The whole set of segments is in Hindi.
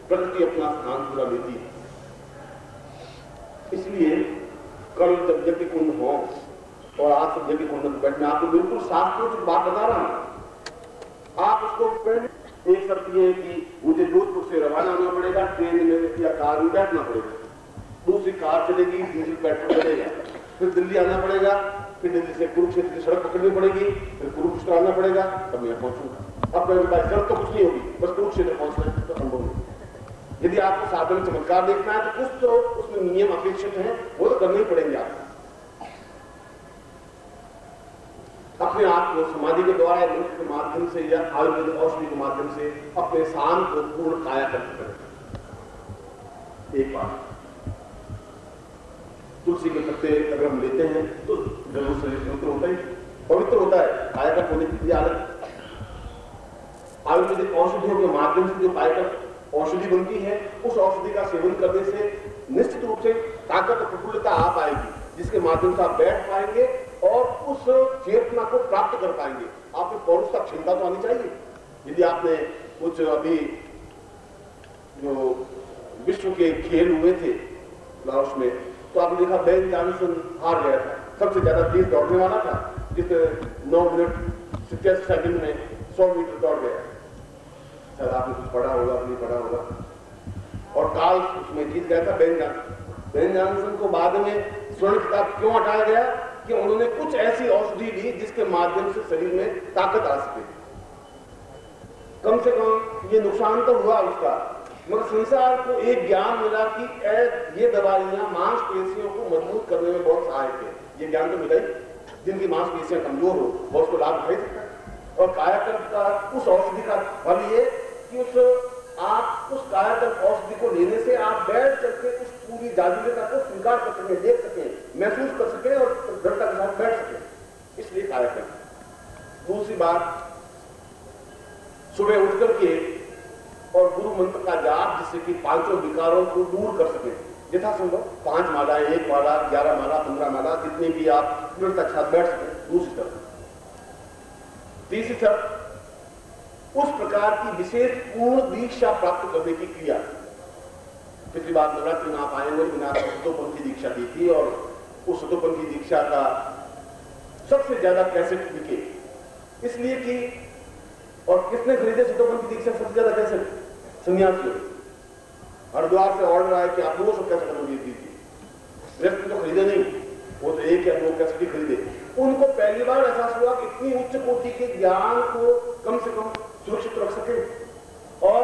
प्रकृति अपना स्थान पूरा लेती है। इसलिए कल जब यज्ञ कुंड हो और आप सब यज्ञ कुंड में बैठने, आपको बिल्कुल शास्त्रोचित बात बता रहा हूं, आप उसको पहले एक शर्त ये है कि मुझे जोधपुर से रवाना होना पड़ेगा, ट्रेन में या कार में बैठना पड़ेगा, दूसरी कार चलेगी, तीसरी पेट्रोल चलेगा, फिर दिल्ली आना पड़ेगा, फिर दिल्ली से कुरुक्षेत्र की सड़क पकड़नी पड़ेगी, फिर कुरुक्षेत्र आना पड़ेगा, तब मैं पहुंचूंगा। अब मेरे पास सड़क तो कुछ नहीं होगी, बस कुरुक्षेत्र पहुंचना तो संभव नहीं। यदि आपको साधन चमत्कार देखना है तो कुछ तो उसमें नियम अपेक्षित हैं, वो तो करने ही पड़ेंगे आपको। अपने आप को समाधि के द्वारा मंत्र के माध्यम से या आयुर्वेदिक औषधि के माध्यम से अपने शांत को पूर्ण कायाकल्प करें। एक बात, तुलसी के पत्ते अगर हम लेते हैं तो जरूर शरीर पवित्र होता है, कायाकल्प होने की अलग। आयुर्वेदिक औषधियों के माध्यम से जो कायाकल्प औषधि बनती है, उस औषधि का सेवन करने से निश्चित रूप से ताकत और प्रफुल्लता आ पाएगी, जिसके माध्यम से आप बैठ पाएंगे और उस चेतना को प्राप्त कर पाएंगे। आप में पौरुष का क्षमता तो आनी चाहिए। यदि आपने कुछ अभी जो विश्व के खेल हुए थे लाओस में, तो आपने देखा बेन जॉनसन हार गया था, सबसे ज्यादा तेज दौड़ने वाला था, जिसने 9 मिनट 87 सेकंड में 100 मीटर दौड़ गया। शायद आपने कुछ पढ़ा होगा, नहीं पढ़ा होगा। और काल उसमें जीत गया था बेन जॉनसन को बाद में स्वर्ण खिताब क्यों हटाया गया कि उन्होंने कुछ ऐसी औषधि दी जिसके माध्यम से शरीर में ताकत आ सके। कम से कम ये नुकसान तो हुआ उसका, मगर संसार को एक ज्ञान मिला कि ये दवाइयां मांसपेशियों को मजबूत करने में बहुत सहायक है। ये ज्ञान तो मिला ही, जिनकी मांसपेशियां कमजोर हो वो उसको लाभ उठा सकता है। और कायाकल्प का उस औषधि का फल ये कि आप उस कायाकल्प औषधि को लेने से आप बैठ करके उस पूरी जादुविता को स्वीकार कर सकें, देख सकें, महसूस कर सकें और दृढ़ता के साथ बैठ सकें। इसलिए कायाकल्प। दूसरी बात, सुबह उठ करके और गुरु मंत्र का जाप, जिससे कि 5 विकारों को दूर कर सके यथासंभव। 5 माला, 1 माला, 11 माला, 15 माला, जितनी भी आप दृढ़ता के साथ बैठ सकें। दूसरी तरफ, तीसरी तरफ, उस प्रकार की विशेष पूर्ण दीक्षा प्राप्त करने की क्रिया। पिछली बार नवरात्रि में आप आएंगे, बिना सतोपंथी दीक्षा दी थी, और उस सतोपंथी दीक्षा का सबसे ज्यादा कैसेट बिके, इसलिए कि और किसने खरीदे सतोपंथी दीक्षा सबसे ज्यादा कैसेट? सन्यासियों। हरिद्वार से ऑर्डर आया कि आप 200 कैसेट हमें दीजिए। व्यक्ति तो खरीदे नहीं, वो तो 1 या 2 कैसेट ही खरीदे। उनको पहली बार एहसास हुआ कि इतनी उच्च कोटि के ज्ञान को कम से कम सुरक्षित रख सके। और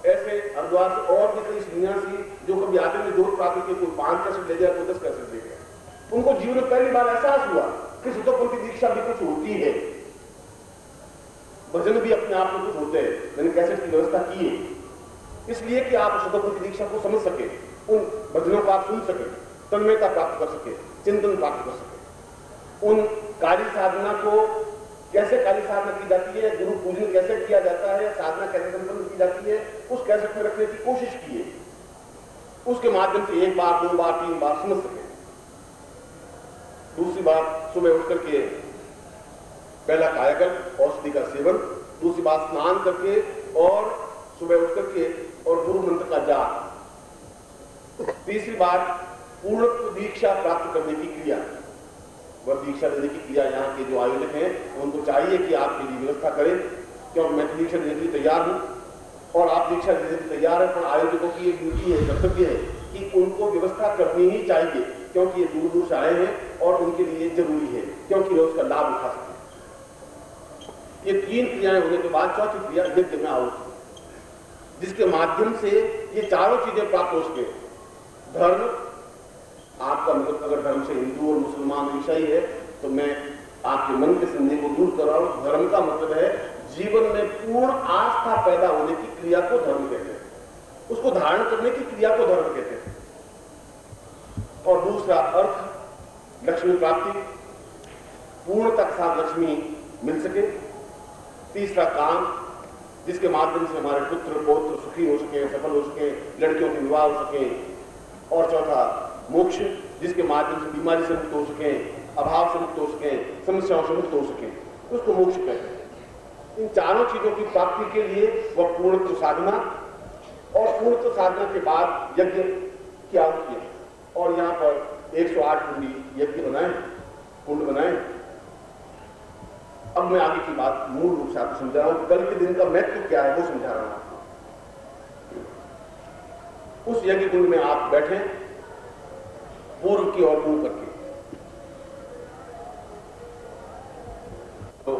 ऐसे हरिद्वार से और भी कई सन्यासी जो कभी आते में जोर प्राप्त के, कोई 5 कैसेट ले गया, कोई 10 कैसेट ले गया। उनको जीवन में पहली बार एहसास हुआ कि सतोपंथी दीक्षा भी कुछ होती है, भजन भी अपने आप में कुछ होते हैं। मैंने कैसेट की व्यवस्था की है इसलिए कि आप सतोपंथी दीक्षा को समझ सके, उन भजनों को आप सुन सके, तन्मयता प्राप्त कर सके, चिंतन प्राप्त कर सके, उन कार्य साधना को कैसे कार्य साधना की जाती है, गुरु पूजन कैसे किया जाता है, साधना कैसे संपन्न की जाती है, उस कैसेट में रखने की कोशिश की है। उसके माध्यम से 1 बार, 2 बार, 3 बार समझ सके। दूसरी बात, सुबह उठ करके पहला कायाकल्प औषधि का सेवन, दूसरी बात स्नान करके और सुबह उठ करके और गुरु मंत्र का जाप, तीसरी बात पूर्णत्व दीक्षा प्राप्त करने की क्रिया। वह दीक्षा देने की क्रिया यहाँ के जो आयोजक हैं उनको चाहिए कि आपके लिए व्यवस्था करें, क्योंकि मैं दीक्षा देने के लिए तैयार हूँ और आप दीक्षा देने के लिए तैयार है, पर आयोजकों की एक ड्यूटी है, कर्तव्य है कि उनको व्यवस्था करनी ही चाहिए, क्योंकि ये दूर दूर से आए हैं और उनके लिए जरूरी है, क्योंकि वे उसका लाभ उठा सकें। ये 3 क्रियाएं होने के बाद चौथी क्रिया यज्ञ में आहुति, जिसके माध्यम से ये चारों चीजें प्राप्त हो सके। धर्म, आपका मतलब अगर धर्म से हिंदू और मुसलमान ईसाई है तो मैं आपके मन के संदेह को दूर कर रहा हूं। धर्म का मतलब है जीवन में पूर्ण आस्था पैदा होने की क्रिया को धर्म कहते हैं, उसको धारण करने की क्रिया को धर्म कहते हैं। और दूसरा अर्थ, लक्ष्मी प्राप्ति, पूर्णता के साथ लक्ष्मी मिल सके। तीसरा काम, जिसके माध्यम से हमारे पुत्र पौत्र सुखी हो सके, सफल हो सके, लड़कियों के विवाह हो सके। और चौथा मोक्ष, जिसके माध्यम से बीमारी से मुक्त हो सके, अभाव से मुक्त हो सके, समस्याओं से मुक्त हो सके, उसको मोक्ष कहते हैं। इन चारों चीजों की प्राप्ति के लिए वह पूर्णत्व साधना और पूर्ण साधना के बाद यज्ञ की आहुति है। और यहाँ पर 108 कुंडी यज्ञ बनाए, कुंड बनाए। अब मैं आगे की बात मूल रूप से आपको समझा रहा हूं। कल के दिन का महत्व क्या है वो समझा रहा हूं आपको। उस यज्ञ कुंड में आप बैठे पूर्व की ओर मुंह करके, तो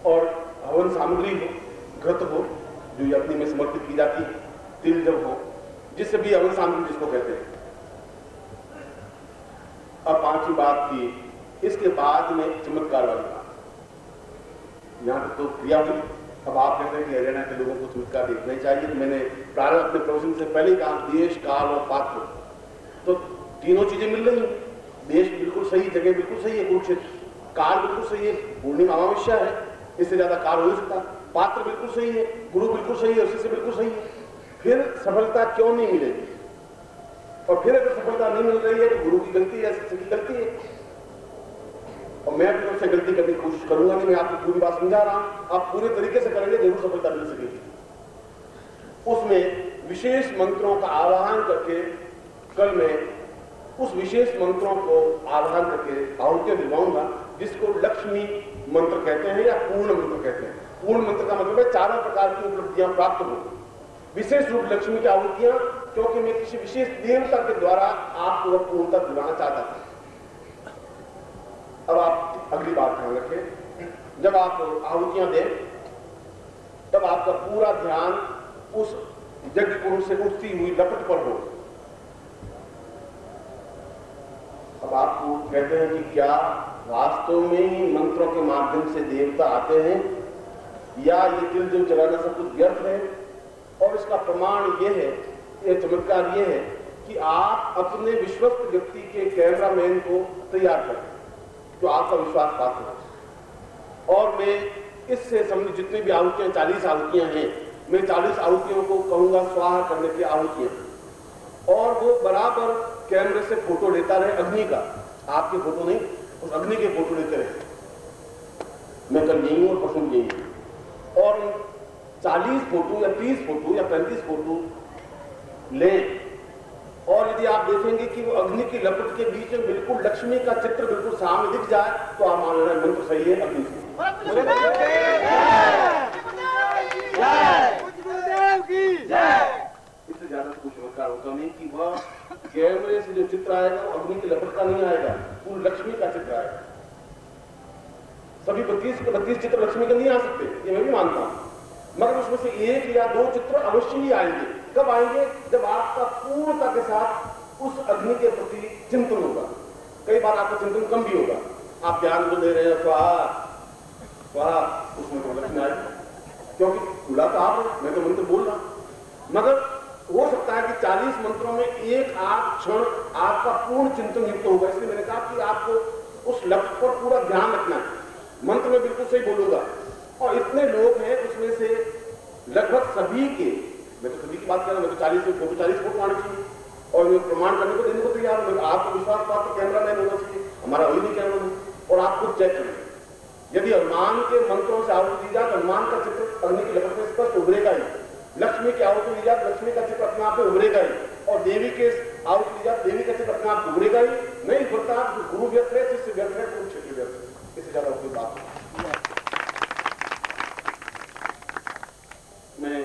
और हवन सामग्री हो, घृत हो जो अग्नि में समर्पित की जाती है, तिल जब हो, जिससे भी हवन सामग्री जिसको कहते हैं। अब पांचवी बात की, इसके बाद में चमत्कार वाली बात। यहां तक तो क्रिया हुई। अब आप कहते हैं कि हरियाणा के लोगों को चमत्कार देखना ही चाहिए। तो मैंने प्रारंभ अपने प्रवचन से पहले ही कहा, देश, काल और पात्र, तो तीनों चीजें मिल रही हैं। देश बिल्कुल सही, जगह बिल्कुल सही है कुरुक्षेत्र, काल बिल्कुल सही है, पूर्णिमा अमावस्या है, इससे ज्यादा काल हो नहीं सकता, पात्र बिल्कुल सही है, गुरु बिल्कुल सही है, उसी से बिल्कुल सही है। फिर सफलता क्यों नहीं मिलेगी? और फिर अगर सफलता नहीं मिल रही है तो गुरु की गलती है, शिष्य की गलती है। और मैं अपनी तरफ से गलती करने की कोशिश करूंगा नहीं, मैं आपको पूरी बात समझा रहा हूं। आप पूरे तरीके से करेंगे जरूर सफलता मिल सकेगी। उसमें विशेष मंत्रों का आवाहन करके, कल मैं उस विशेष मंत्रों को आवाहन करके आहुतियां दिलवाऊंगा, जिसको लक्ष्मी मंत्र कहते हैं या पूर्ण मंत्र कहते हैं। पूर्ण मंत्र का मतलब है चारों प्रकार की उपलब्धियां प्राप्त हो, विशेष रूप लक्ष्मी की आहुतियां, क्योंकि मैं किसी विशेष देवता के द्वारा आपको वह पूर्णता दिलाना चाहता था। अब आप अगली बात ध्यान रखें, जब आप आहुतियां दें तब आपका पूरा ध्यान उस यज्ञ कुंड से उठती हुई लपट पर हो। अब आपको कहते हैं कि क्या वास्तव में ही मंत्रों के माध्यम से देवता आते हैं या ये तिल जो जलाना सब कुछ व्यर्थ है? और इसका प्रमाण यह है, यह चमत्कार यह है कि आप अपने विश्वस्त व्यक्ति के कैमरामैन को तैयार करें जो आपका विश्वास पात्र है। और मैं इससे संबंधित जितनी भी आहुतियां, 40 आहुतियां हैं, मैं 40 आहुतियों को कहूंगा स्वाहा करने की आहुतियां, और वो बराबर कैमरे से फोटो लेता रहे अग्नि का, आपके फोटो नहीं, उस अग्नि के फोटो लेते रहे। मैं कल यही हूं और परसों यही हूं। और 40 फोटो या 30 फोटो या 35 फोटो लें, और यदि आप देखेंगे कि वो अग्नि की लपट के बीच में बिल्कुल लक्ष्मी का चित्र बिल्कुल सामने दिख जाए तो आप मान लेना मंत्र सही है, अग्नि से। इससे ज्यादा तो कुछ चमत्कार होता नहीं कि वह कैमरे से जो चित्र आएगा वो अग्नि की लपट का नहीं आएगा, पूर्ण लक्ष्मी का चित्र आएगा। सभी 32 चित्र लक्ष्मी के नहीं आ सकते, ये मैं भी मानता हूं, मगर उसमें से 1 या 2 चित्र अवश्य ही आएंगे। कब आएंगे? जब आपका पूर्णता के साथ उस अग्नि के प्रति चिंतन होगा। कई बार आपका चिंतन कम भी होगा, आप ध्यान को दे रहे हैं स्वाहा, उसमें तो लक्ष्मी आएगी, क्योंकि खुला तो आप, मैं तो मंत्र बोल रहा हूं। मगर हो सकता है कि 40 मंत्रों में एक आध क्षण आपका पूर्ण चिंतन युक्त होगा। इसलिए मैंने कहा कि आपको उस लक्ष्य पर पूरा ध्यान रखना है। मंत्र में बिल्कुल सही बोलूंगा, और इतने लोग हैं उसमें से लगभग सभी के, मैं तो सभी की बात कर रहा हूं, मैं तो 40 फोटो आने चाहिए, और मैं प्रमाण करने को देने को तैयार हूं। आपको विश्वास पात्र कैमरामैन होना चाहिए, हमारा वही नहीं कैमरा है। और आप खुद चेक करें, यदि हनुमान के मंत्रों से आहुति दी जाए तो हनुमान का चित्र अग्नि की लपट में स्पष्ट उभरेगा ही। लक्ष्मी की आहुति दी जाए लक्ष्मी का चित्र अपने आप में उभरेगा ही, और देवी के आहुति दी जाए देवी का चित्र अपने आप उभरेगा ही। नहीं उभरता, गुरु व्यर्थ है, शिष्य व्यर्थ है, कुरुक्षेत्र व्यर्थ है। इससे ज्यादा कोई बात नहीं। मैं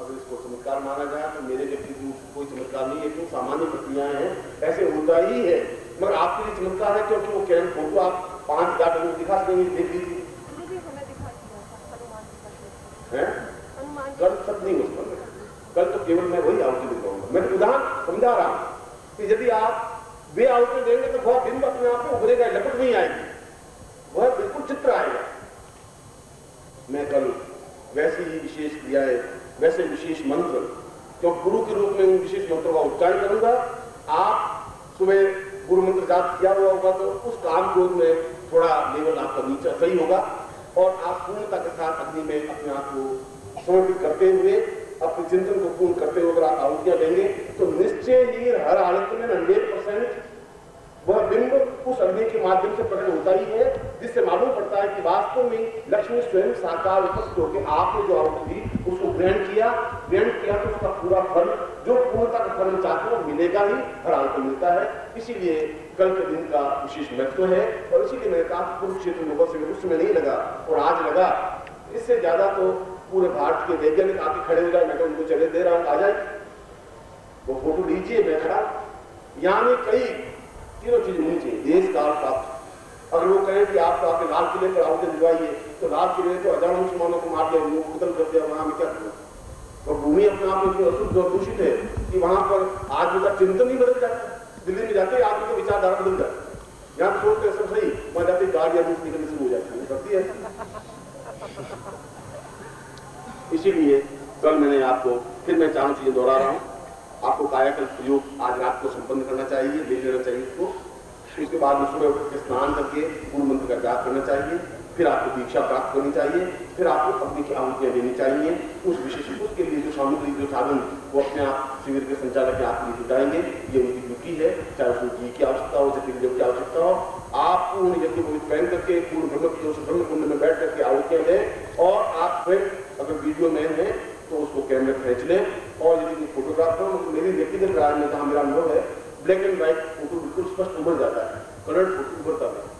अगर इसको चमत्कार माना जाए तो मेरे व्यक्ति की कोई चमत्कार नहीं है, क्यों सामान्य प्रक्रियाएं हैं, ऐसे होता ही है। मगर आपके लिए चमत्कार है क्योंकि वो कैम फोटो आप 5,000 लोगों को दिखा सकेंगे, देख लीजिए। कल सब नहीं हो सकता, कल तो केवल मैं वही आहुति दिखाऊंगा। मैं उदाहरण समझा रहा हूं कि यदि आप वे आहुति देंगे तो वह बिंब अपने आप में उभरेगा, लपट नहीं आएगी, वह बिल्कुल चित्र आएगा। मैं कल वैसे ही विशेष क्रियाएं, वैसे विशेष मंत्र, क्योंकि गुरु के रूप में उन विशेष मंत्रों का उच्चारण करूंगा। आप सुबह गुरु मंत्र जाप किया हुआ होगा तो उस काम क्रोध में थोड़ा लेवल आपका नीचा सही होगा, और आप पूर्णता के साथ अग्नि में अपने आप को समर्पित करते हुए, अपने चिंतन को पूर्ण करते हुए अगर आप आहुतियां देंगे तो निश्चय ही हर हालत में 100% वह बिंब उस अग्नि के माध्यम से प्रकट होता ही है, जिससे मालूम पड़ता है कि वास्तव में लक्ष्मी स्वयं साकार उपस्थित होकर आपने जो आहुति दी उसको ग्रहण किया तो उसका पूरा फल, जो पूर्णता का फल चाहते हो मिलेगा ही, हर हाल को मिलता है। इसीलिए कल के दिन का विशेष महत्व है और इसीलिए मैंने कहा कुरुक्षेत्र लोगों से उस समय नहीं लगा और आज लगा। इससे ज्यादा तो पूरे भारत के वैज्ञानिक आके खड़े हो जाए, मैं तो उनको चले दे रहा हूँ, आ जाए वो फोटो लीजिए, मैं खड़ा। यहाँ में कई तीनों चीजें होनी चाहिए, देश काल पात्र। अगर वो कहें कि आप आके लाल किले पर आहुति दिलवाइए तो लाल किले तो हजारों मुसलमानों को मार दिया, कत्ल कर दिया, वहां में क्या करूँ? तो भूमि अपने आप में अशुद्ध और दूषित है कि वहां पर आदमी का चिंतन ही बदल जाता है। दिल्ली में जाते ही आदमी का विचारधारा बदल जाता है। यहाँ तो सोचते सब सही, वहां जाते गाड़ियां रूप निकलने शुरू हो जाती है, करती है। इसीलिए कल मैंने आपको, फिर मैं चारों चीजें दोहरा रहा हूँ, आपको कायाकल्प प्रयोग आज रात को संपन्न करना चाहिए, ले लेना चाहिए उसको। उसके बाद में सुबह उठ के स्नान करके गुरु मंत्र का जाप करना चाहिए, फिर आपको दीक्षा प्राप्त करनी चाहिए, फिर आपको अपनी आहुतियां देनी चाहिए। उस विशेष उसके लिए जो सामग्री, जो साधन वो अपने आप शिविर के संचालक आपके लिए जुटाएंगे, ये उनकी ड्यूटी है। चाहे उसमें घी की आवश्यकता हो, चाहे देव की आवश्यकता हो, आपको उन यज्ञ को पहन करके पूर्ण ब्रह्म कुंड में बैठ करके आहुतियां दें। और आप फिर अगर वीडियो मैन है तो उसको कैमरे खींच लें, और यदि फोटोग्राफर, मेरी व्यक्तिगत राय में जहाँ मेरा अनुभव है, ब्लैक एंड व्हाइट फोटो बिल्कुल स्पष्ट उभर जाता है, कलर फोटो उभरता है।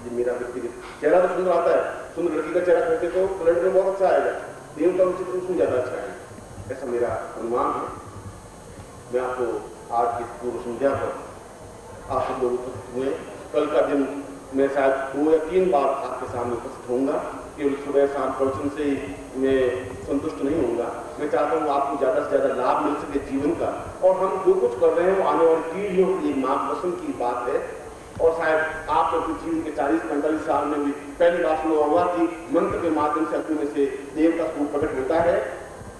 ये मेरा व्यक्तिगत, चेहरा तो सुंदर आता है, सुंदर लड़की का चेहरा खींचे तो कलर में बहुत अच्छा आएगा, देवता का चित्र उसमें ज्यादा अच्छा है, ऐसा मेरा अनुमान है। मैं आपको आज की पूर्व संध्या पर आप सब लोग उपस्थित हुए। कल का दिन मैं शायद 2 या 3 बार आपके सामने उपस्थित होऊंगा, केवल सुबह शाम प्रवचन से ही मैं संतुष्ट नहीं होऊंगा। मैं चाहता हूँ आपको ज़्यादा से ज़्यादा लाभ मिल सके जीवन का, और हम जो कुछ कर रहे हैं वो आने वाली पीढ़ियों के लिए मार्गदर्शन की बात है। और शायद आप अपने जीवन के 40-45 साल में भी पहली बार सुना होगा कि मंत्र के माध्यम से अपने में से देव का स्वरूप प्रकट होता है,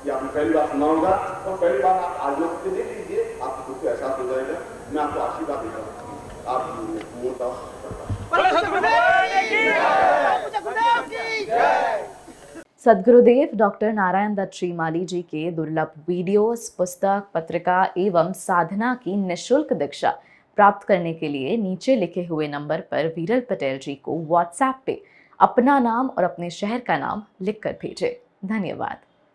या आपने पहली बार सुना होगा, और पहली बार आप आजमा करके देख लीजिए, आपको खुद को एहसास हो जाएगा। मैं आपको आशीर्वाद देता हूँ, आप मूलता सद्गुरुदेव डॉक्टर नारायण दत्त श्रीमाली जी के दुर्लभ वीडियोस, पुस्तक, पत्रिका एवं साधना की निःशुल्क दीक्षा प्राप्त करने के लिए नीचे लिखे हुए नंबर पर वीरल पटेल जी को व्हाट्सएप पे अपना नाम और अपने शहर का नाम लिखकर भेजें। धन्यवाद।